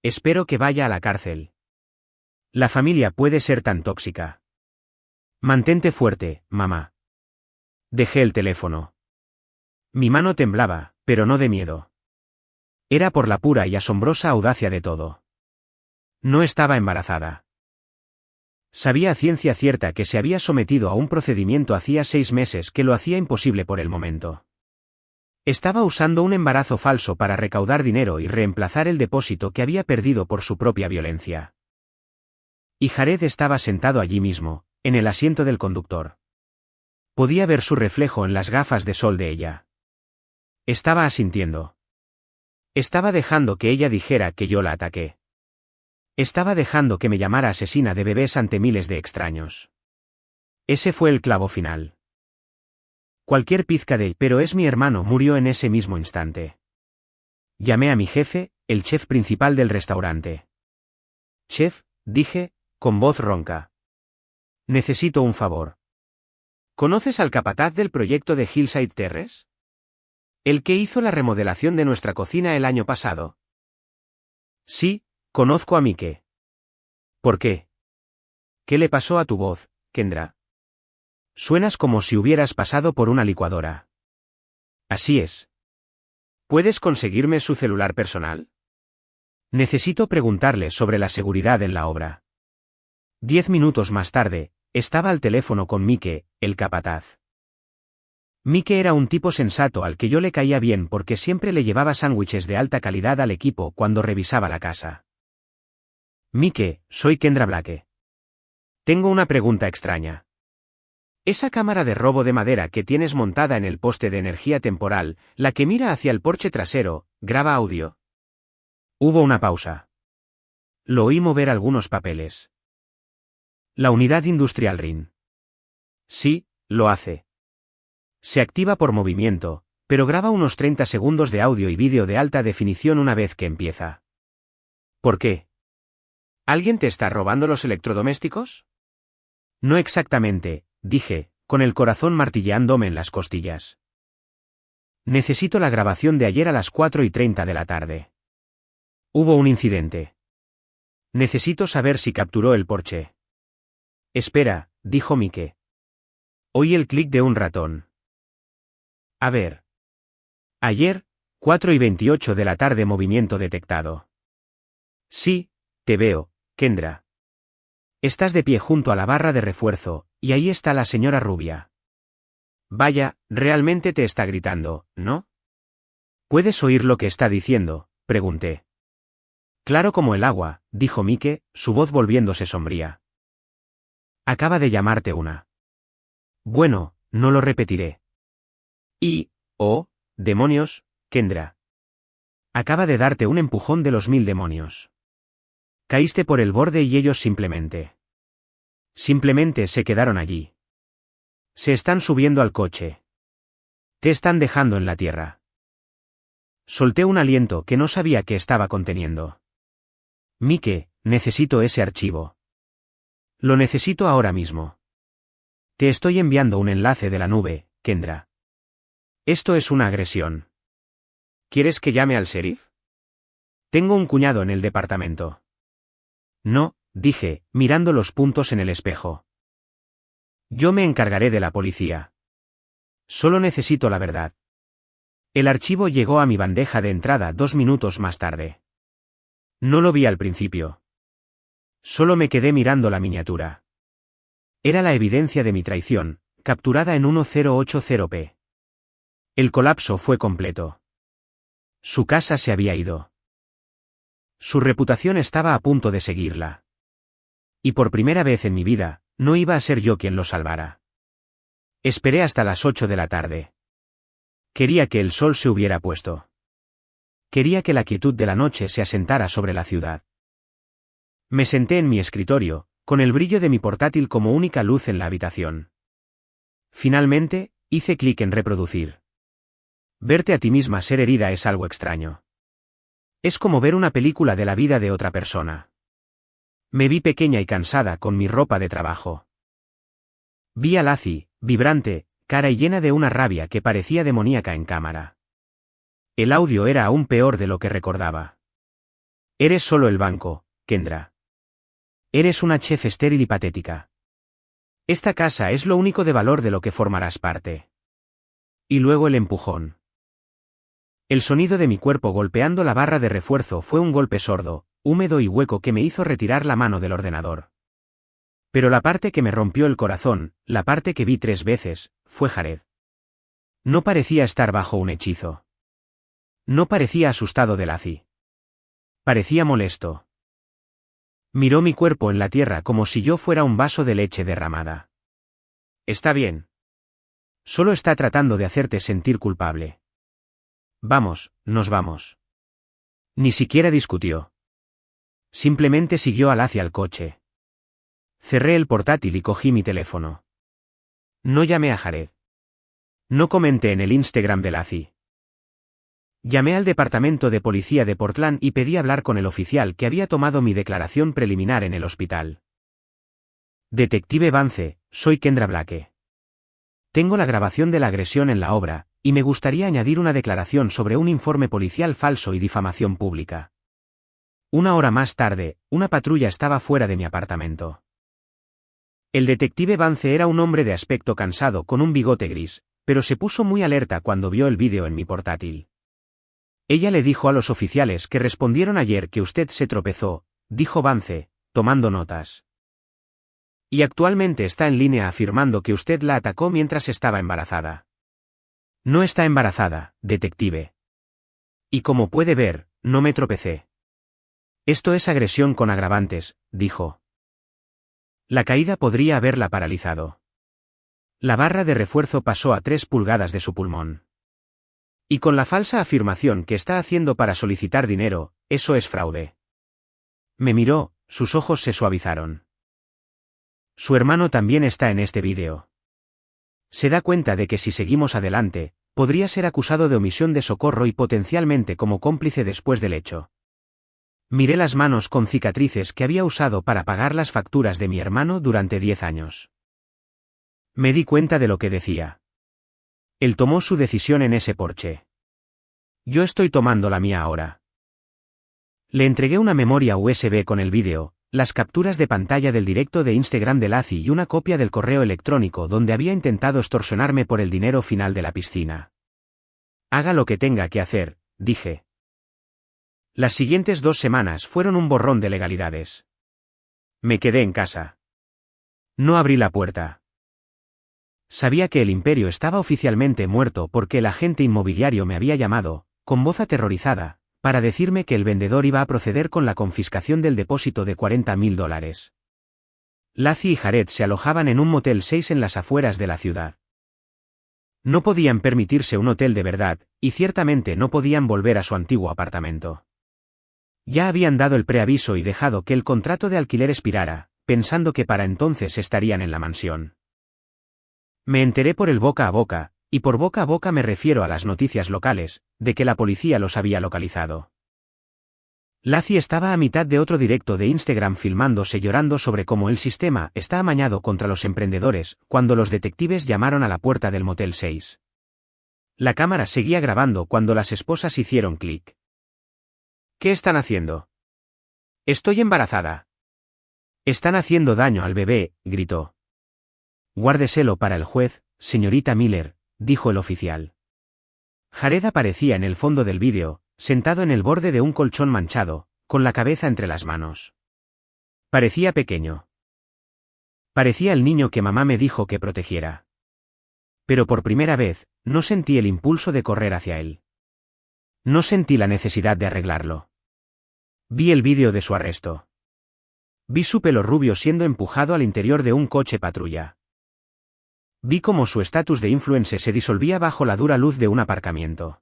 Espero que vaya a la cárcel. La familia puede ser tan tóxica. Mantente fuerte, mamá. Dejé el teléfono. Mi mano temblaba, pero no de miedo. Era por la pura y asombrosa audacia de todo. No estaba embarazada. Sabía a ciencia cierta que se había sometido a un procedimiento hacía 6 meses que lo hacía imposible por el momento. Estaba usando un embarazo falso para recaudar dinero y reemplazar el depósito que había perdido por su propia violencia. Y Jared estaba sentado allí mismo, en el asiento del conductor. Podía ver su reflejo en las gafas de sol de ella. Estaba asintiendo. Estaba dejando que ella dijera que yo la ataqué. Estaba dejando que me llamara asesina de bebés ante miles de extraños. Ese fue el clavo final. Cualquier pizca de pero es mi hermano murió en ese mismo instante. Llamé a mi jefe, el chef principal del restaurante. Chef, dije, con voz ronca. Necesito un favor. ¿Conoces al capataz del proyecto de Hillside Terrace? ¿El que hizo la remodelación de nuestra cocina el año pasado? Sí, conozco a Mike. ¿Por qué? ¿Qué le pasó a tu voz, Kendra? Suenas como si hubieras pasado por una licuadora. Así es. ¿Puedes conseguirme su celular personal? Necesito preguntarle sobre la seguridad en la obra. 10 minutos más tarde, estaba al teléfono con Mike, el capataz. Mike era un tipo sensato al que yo le caía bien porque siempre le llevaba sándwiches de alta calidad al equipo cuando revisaba la casa. Mike, soy Kendra Blake. Tengo una pregunta extraña. Esa cámara de robo de madera que tienes montada en el poste de energía temporal, la que mira hacia el porche trasero, graba audio. Hubo una pausa. Lo oí mover algunos papeles. La unidad industrial RIN. Sí, lo hace. Se activa por movimiento, pero graba unos 30 segundos de audio y vídeo de alta definición una vez que empieza. ¿Por qué? ¿Alguien te está robando los electrodomésticos? No exactamente, dije, con el corazón martilleándome en las costillas. Necesito la grabación de ayer a las 4:30 de la tarde. Hubo un incidente. Necesito saber si capturó el Porsche. Espera, dijo Mike. Oí el clic de un ratón. A ver. Ayer, 4:28 de la tarde, movimiento detectado. Sí, te veo, Kendra. Estás de pie junto a la barra de refuerzo, y ahí está la señora rubia. Vaya, realmente te está gritando, ¿no? ¿Puedes oír lo que está diciendo?, pregunté. Claro como el agua, dijo Mike, su voz volviéndose sombría. Acaba de llamarte una. Bueno, no lo repetiré. Oh, demonios, Kendra. Acaba de darte un empujón de los 1000 demonios. Caíste por el borde y ellos simplemente se quedaron allí. Se están subiendo al coche. Te están dejando en la tierra. Solté un aliento que no sabía que estaba conteniendo. Mike, necesito ese archivo. Lo necesito ahora mismo. Te estoy enviando un enlace de la nube, Kendra. Esto es una agresión. ¿Quieres que llame al sheriff? Tengo un cuñado en el departamento. No, dije, mirando los puntos en el espejo. Yo me encargaré de la policía. Solo necesito la verdad. El archivo llegó a mi bandeja de entrada 2 minutos más tarde. No lo vi al principio. Solo me quedé mirando la miniatura. Era la evidencia de mi traición, capturada en 1080p. El colapso fue completo. Su casa se había ido. Su reputación estaba a punto de seguirla. Y por primera vez en mi vida, no iba a ser yo quien lo salvara. Esperé hasta las 8 de la tarde. Quería que el sol se hubiera puesto. Quería que la quietud de la noche se asentara sobre la ciudad. Me senté en mi escritorio, con el brillo de mi portátil como única luz en la habitación. Finalmente, hice clic en reproducir. Verte a ti misma ser herida es algo extraño. Es como ver una película de la vida de otra persona. Me vi pequeña y cansada con mi ropa de trabajo. Vi a Lacey, vibrante, cara y llena de una rabia que parecía demoníaca en cámara. El audio era aún peor de lo que recordaba. Eres solo el banco, Kendra. Eres una chef estéril y patética. Esta casa es lo único de valor de lo que formarás parte. Y luego el empujón. El sonido de mi cuerpo golpeando la barra de refuerzo fue un golpe sordo, húmedo y hueco que me hizo retirar la mano del ordenador. Pero la parte que me rompió el corazón, la parte que vi 3 veces, fue Jared. No parecía estar bajo un hechizo. No parecía asustado de Lacey. Parecía molesto. Miró mi cuerpo en la tierra como si yo fuera un vaso de leche derramada. Está bien. Solo está tratando de hacerte sentir culpable. Vamos, nos vamos. Ni siquiera discutió. Simplemente siguió a Lacey al coche. Cerré el portátil y cogí mi teléfono. No llamé a Jared. No comenté en el Instagram de Lacey. Llamé al departamento de policía de Portland y pedí hablar con el oficial que había tomado mi declaración preliminar en el hospital. Detective Vance, soy Kendra Blake. Tengo la grabación de la agresión en la obra, y me gustaría añadir una declaración sobre un informe policial falso y difamación pública. 1 hora más tarde, una patrulla estaba fuera de mi apartamento. El detective Vance era un hombre de aspecto cansado con un bigote gris, pero se puso muy alerta cuando vio el vídeo en mi portátil. Ella le dijo a los oficiales que respondieron ayer que usted se tropezó, dijo Vance, tomando notas. Y actualmente está en línea afirmando que usted la atacó mientras estaba embarazada. No está embarazada, detective. Y como puede ver, no me tropecé. Esto es agresión con agravantes, dijo. La caída podría haberla paralizado. La barra de refuerzo pasó a 3 pulgadas de su pulmón. Y con la falsa afirmación que está haciendo para solicitar dinero, eso es fraude. Me miró, sus ojos se suavizaron. Su hermano también está en este vídeo. Se da cuenta de que si seguimos adelante, podría ser acusado de omisión de socorro y potencialmente como cómplice después del hecho. Miré las manos con cicatrices que había usado para pagar las facturas de mi hermano durante 10 años. Me di cuenta de lo que decía. Él tomó su decisión en ese porche. Yo estoy tomando la mía ahora. Le entregué una memoria USB con el vídeo, las capturas de pantalla del directo de Instagram de Laci y una copia del correo electrónico donde había intentado extorsionarme por el dinero final de la piscina. Haga lo que tenga que hacer, dije. Las siguientes 2 semanas fueron un borrón de legalidades. Me quedé en casa. No abrí la puerta. Sabía que el imperio estaba oficialmente muerto porque el agente inmobiliario me había llamado, con voz aterrorizada, para decirme que el vendedor iba a proceder con la confiscación del depósito de $40.000. Laci y Jared se alojaban en un Motel 6 en las afueras de la ciudad. No podían permitirse un hotel de verdad, y ciertamente no podían volver a su antiguo apartamento. Ya habían dado el preaviso y dejado que el contrato de alquiler expirara, pensando que para entonces estarían en la mansión. Me enteré por el boca a boca, y por boca a boca me refiero a las noticias locales, de que la policía los había localizado. Laci estaba a mitad de otro directo de Instagram filmándose llorando sobre cómo el sistema está amañado contra los emprendedores, cuando los detectives llamaron a la puerta del Motel 6. La cámara seguía grabando cuando las esposas hicieron clic. ¿Qué están haciendo? Estoy embarazada. Están haciendo daño al bebé, gritó. Guárdeselo para el juez, señorita Miller, dijo el oficial. Jared aparecía en el fondo del vídeo, sentado en el borde de un colchón manchado, con la cabeza entre las manos. Parecía pequeño. Parecía el niño que mamá me dijo que protegiera. Pero por primera vez, no sentí el impulso de correr hacia él. No sentí la necesidad de arreglarlo. Vi el vídeo de su arresto. Vi su pelo rubio siendo empujado al interior de un coche patrulla. Vi cómo su estatus de influencer se disolvía bajo la dura luz de un aparcamiento.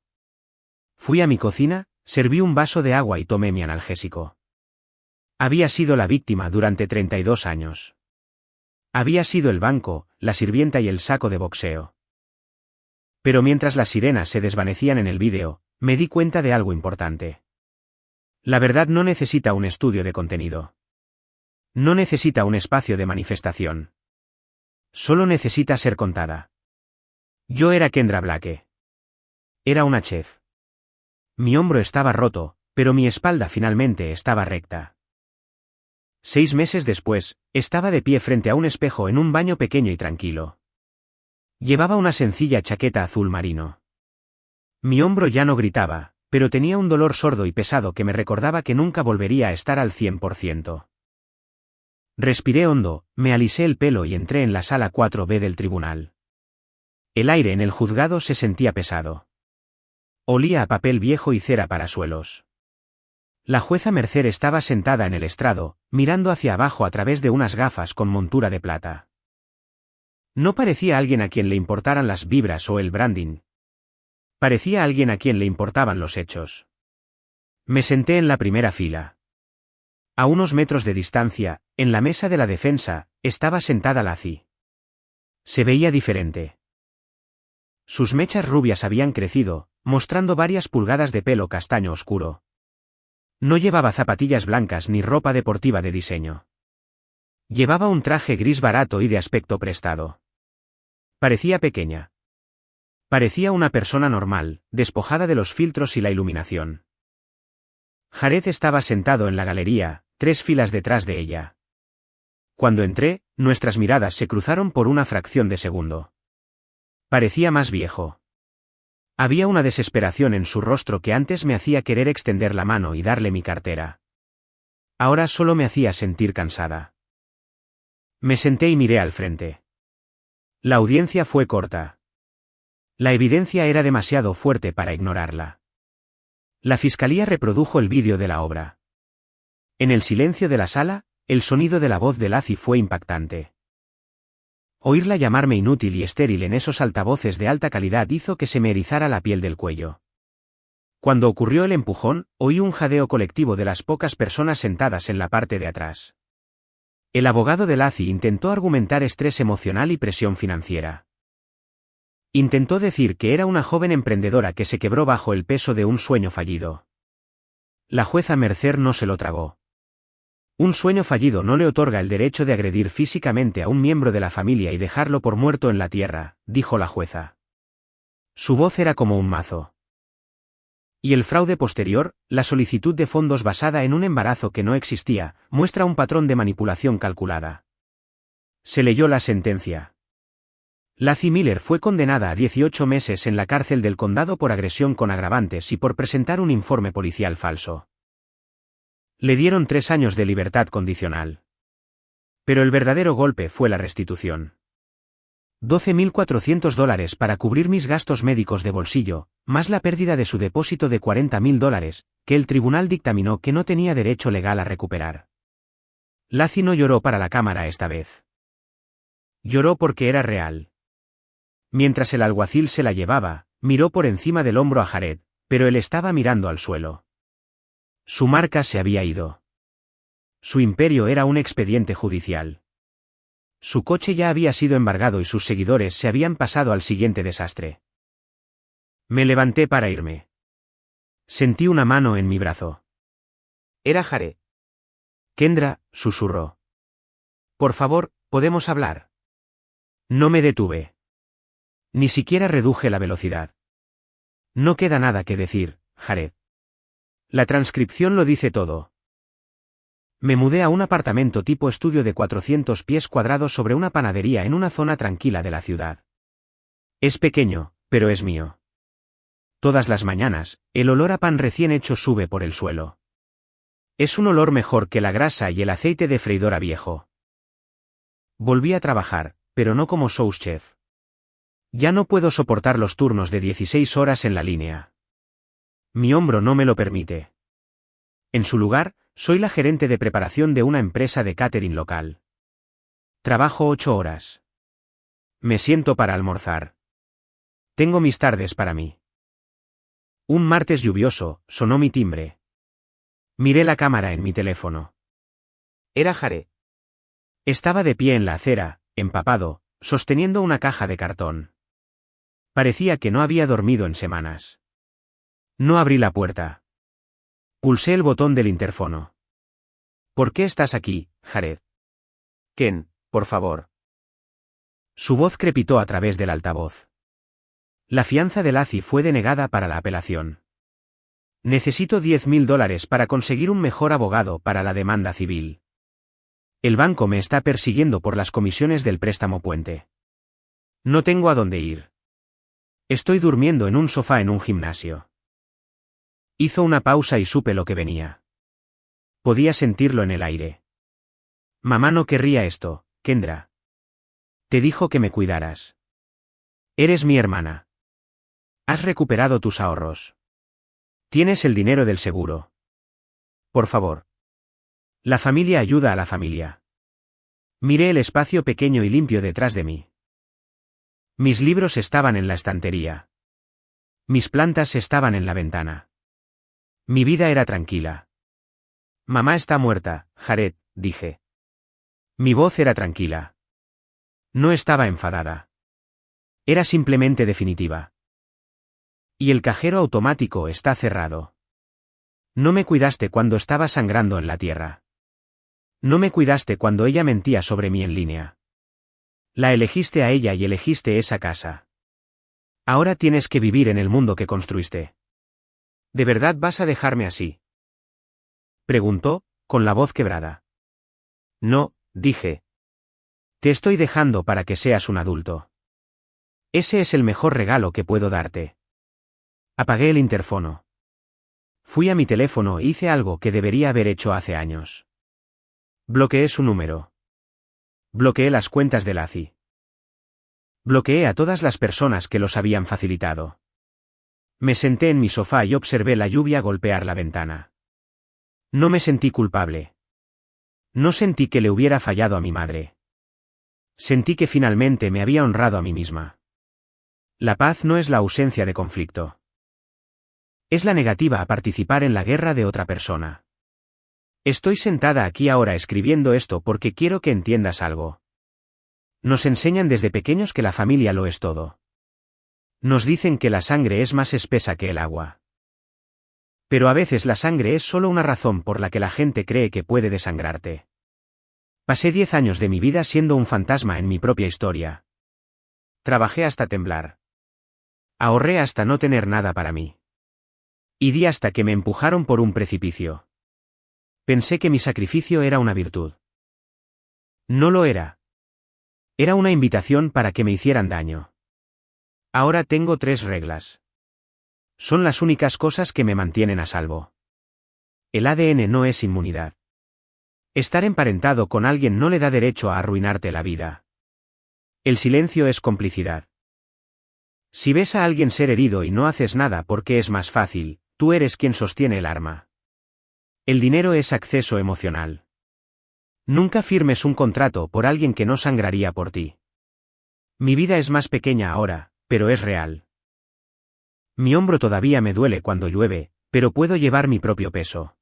Fui a mi cocina, serví un vaso de agua y tomé mi analgésico. Había sido la víctima durante 32 años. Había sido el banco, la sirvienta y el saco de boxeo. Pero mientras las sirenas se desvanecían en el vídeo, me di cuenta de algo importante. La verdad no necesita un estudio de contenido. No necesita un espacio de manifestación. Solo necesita ser contada. Yo era Kendra Blake. Era una chef. Mi hombro estaba roto, pero mi espalda finalmente estaba recta. 6 meses después, estaba de pie frente a un espejo en un baño pequeño y tranquilo. Llevaba una sencilla chaqueta azul marino. Mi hombro ya no gritaba, pero tenía un dolor sordo y pesado que me recordaba que nunca volvería a estar al 100%. Respiré hondo, me alisé el pelo y entré en la sala 4B del tribunal. El aire en el juzgado se sentía pesado. Olía a papel viejo y cera para suelos. La jueza Mercer estaba sentada en el estrado, mirando hacia abajo a través de unas gafas con montura de plata. No parecía alguien a quien le importaran las vibras o el branding. Parecía alguien a quien le importaban los hechos. Me senté en la primera fila. A unos metros de distancia, en la mesa de la defensa, estaba sentada Laci. Se veía diferente. Sus mechas rubias habían crecido, mostrando varias pulgadas de pelo castaño oscuro. No llevaba zapatillas blancas ni ropa deportiva de diseño. Llevaba un traje gris barato y de aspecto prestado. Parecía pequeña. Parecía una persona normal, despojada de los filtros y la iluminación. Jared estaba sentado en la galería, 3 filas detrás de ella. Cuando entré, nuestras miradas se cruzaron por una fracción de segundo. Parecía más viejo. Había una desesperación en su rostro que antes me hacía querer extender la mano y darle mi cartera. Ahora solo me hacía sentir cansada. Me senté y miré al frente. La audiencia fue corta. La evidencia era demasiado fuerte para ignorarla. La fiscalía reprodujo el vídeo de la obra. En el silencio de la sala, el sonido de la voz de Laci fue impactante. Oírla llamarme inútil y estéril en esos altavoces de alta calidad hizo que se me erizara la piel del cuello. Cuando ocurrió el empujón, oí un jadeo colectivo de las pocas personas sentadas en la parte de atrás. El abogado de Laci intentó argumentar estrés emocional y presión financiera. Intentó decir que era una joven emprendedora que se quebró bajo el peso de un sueño fallido. La jueza Mercer no se lo tragó. Un sueño fallido no le otorga el derecho de agredir físicamente a un miembro de la familia y dejarlo por muerto en la tierra, dijo la jueza. Su voz era como un mazo. Y el fraude posterior, la solicitud de fondos basada en un embarazo que no existía, muestra un patrón de manipulación calculada. Se leyó la sentencia. Lacey Miller fue condenada a 18 meses en la cárcel del condado por agresión con agravantes y por presentar un informe policial falso. Le dieron 3 años de libertad condicional. Pero el verdadero golpe fue la restitución. $12.400 para cubrir mis gastos médicos de bolsillo, más la pérdida de su depósito de $40.000, que el tribunal dictaminó que no tenía derecho legal a recuperar. Lacey no lloró para la cámara esta vez. Lloró porque era real. Mientras el alguacil se la llevaba, miró por encima del hombro a Jared, pero él estaba mirando al suelo. Su marca se había ido. Su imperio era un expediente judicial. Su coche ya había sido embargado y sus seguidores se habían pasado al siguiente desastre. Me levanté para irme. Sentí una mano en mi brazo. Era Jared. Kendra, susurró. Por favor, ¿podemos hablar? No me detuve. Ni siquiera reduje la velocidad. No queda nada que decir, Jared. La transcripción lo dice todo. Me mudé a un apartamento tipo estudio de 400 pies cuadrados sobre una panadería en una zona tranquila de la ciudad. Es pequeño, pero es mío. Todas las mañanas, el olor a pan recién hecho sube por el suelo. Es un olor mejor que la grasa y el aceite de freidora viejo. Volví a trabajar, pero no como sous chef. Ya no puedo soportar los turnos de 16 horas en la línea. Mi hombro no me lo permite. En su lugar, soy la gerente de preparación de una empresa de catering local. Trabajo 8 horas. Me siento para almorzar. Tengo mis tardes para mí. Un martes lluvioso, sonó mi timbre. Miré la cámara en mi teléfono. Era Jared. Estaba de pie en la acera, empapado, sosteniendo una caja de cartón. Parecía que no había dormido en semanas. No abrí la puerta. Pulsé el botón del interfono. ¿Por qué estás aquí, Jared? Ken, por favor. Su voz crepitó a través del altavoz. La fianza de Lacey fue denegada para la apelación. Necesito $10.000 para conseguir un mejor abogado para la demanda civil. El banco me está persiguiendo por las comisiones del préstamo puente. No tengo a dónde ir. Estoy durmiendo en un sofá en un gimnasio. Hizo una pausa y supe lo que venía. Podía sentirlo en el aire. Mamá no querría esto, Kendra. Te dijo que me cuidaras. Eres mi hermana. Has recuperado tus ahorros. Tienes el dinero del seguro. Por favor. La familia ayuda a la familia. Miré el espacio pequeño y limpio detrás de mí. Mis libros estaban en la estantería. Mis plantas estaban en la ventana. Mi vida era tranquila. Mamá está muerta, Jared, dije. Mi voz era tranquila. No estaba enfadada. Era simplemente definitiva. Y el cajero automático está cerrado. No me cuidaste cuando estaba sangrando en la tierra. No me cuidaste cuando ella mentía sobre mí en línea. La elegiste a ella y elegiste esa casa. Ahora tienes que vivir en el mundo que construiste. ¿De verdad vas a dejarme así? Preguntó, con la voz quebrada. No, dije. Te estoy dejando para que seas un adulto. Ese es el mejor regalo que puedo darte. Apagué el interfono. Fui a mi teléfono e hice algo que debería haber hecho hace años. Bloqueé su número. Bloqueé las cuentas de Lacey. Bloqueé a todas las personas que los habían facilitado. Me senté en mi sofá y observé la lluvia golpear la ventana. No me sentí culpable. No sentí que le hubiera fallado a mi madre. Sentí que finalmente me había honrado a mí misma. La paz no es la ausencia de conflicto. Es la negativa a participar en la guerra de otra persona. Estoy sentada aquí ahora escribiendo esto porque quiero que entiendas algo. Nos enseñan desde pequeños que la familia lo es todo. Nos dicen que la sangre es más espesa que el agua. Pero a veces la sangre es solo una razón por la que la gente cree que puede desangrarte. Pasé 10 años de mi vida siendo un fantasma en mi propia historia. Trabajé hasta temblar. Ahorré hasta no tener nada para mí. Y di hasta que me empujaron por un precipicio. Pensé que mi sacrificio era una virtud. No lo era. Era una invitación para que me hicieran daño. Ahora tengo 3 reglas. Son las únicas cosas que me mantienen a salvo. El ADN no es inmunidad. Estar emparentado con alguien no le da derecho a arruinarte la vida. El silencio es complicidad. Si ves a alguien ser herido y no haces nada porque es más fácil, tú eres quien sostiene el arma. El dinero es acceso emocional. Nunca firmes un contrato por alguien que no sangraría por ti. Mi vida es más pequeña ahora, pero es real. Mi hombro todavía me duele cuando llueve, pero puedo llevar mi propio peso.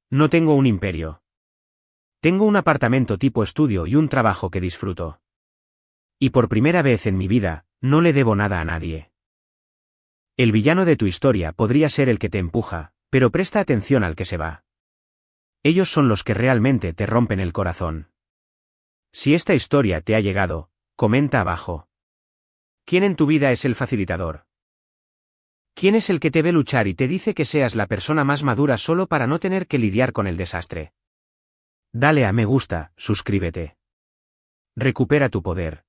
No tengo un imperio. Tengo un apartamento tipo estudio y un trabajo que disfruto. Y por primera vez en mi vida, no le debo nada a nadie. El villano de tu historia podría ser el que te empuja, pero presta atención al que se va. Ellos son los que realmente te rompen el corazón. Si esta historia te ha llegado, comenta abajo. ¿Quién en tu vida es el facilitador? ¿Quién es el que te ve luchar y te dice que seas la persona más madura solo para no tener que lidiar con el desastre? Dale a me gusta, suscríbete. Recupera tu poder.